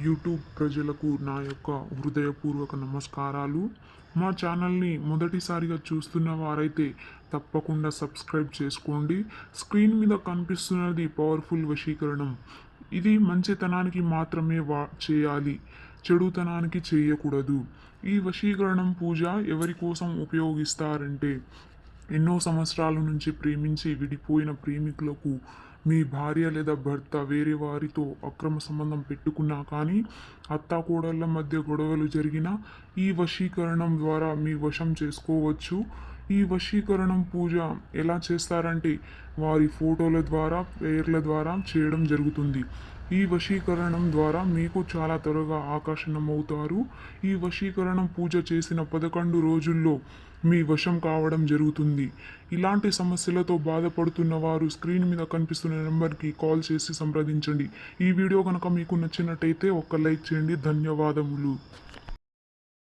YouTube ప్రజలకు నా యొక్క హృదయపూర్వక నమస్కారాలు. మా ఛానల్ని మొదటిసారిగా చూస్తున్న వారైతే తప్పకుండా సబ్స్క్రైబ్ చేసుకోండి. స్క్రీన్ మీద కనిపిస్తున్నది పవర్ఫుల్ వశీకరణం. ఇది మంచితనానికి మాత్రమే చేయాలి, చెడుతనానికి చేయకూడదు. ఈ వశీకరణం పూజ ఎవరి కోసం ఉపయోగిస్తారంటే, ఎన్నో సంవత్సరాల నుంచి ప్రేమించి విడిపోయిన ప్రేమికులకు మీ భార్య లేదా భర్త వేరే వారితో అక్రమ సంబంధం పెట్టుకున్నా కానీ, అత్తాకోడళ్ళ మధ్య గొడవలు జరిగినా ఈ వశీకరణం ద్వారా మీ వశం చేసుకోవచ్చు. ఈ వశీకరణం పూజ ఎలా చేస్తారంటే, వారి ఫోటోల ద్వారా, పేర్ల ద్వారా చేయడం జరుగుతుంది. ఈ వశీకరణం ద్వారా మీకు చాలా త్వరగా ఆకర్షణమవుతారు. ఈ వశీకరణం పూజ చేసిన 11 రోజుల్లో మీ వశం కావడం జరుగుతుంది. ఇలాంటి సమస్యలతో బాధపడుతున్న వారు స్క్రీన్ మీద కనిపిస్తున్న నెంబర్కి కాల్ చేసి సంప్రదించండి. ఈ వీడియో కనుక మీకు నచ్చినట్టయితే ఒక్క లైక్ చేయండి. ధన్యవాదములు.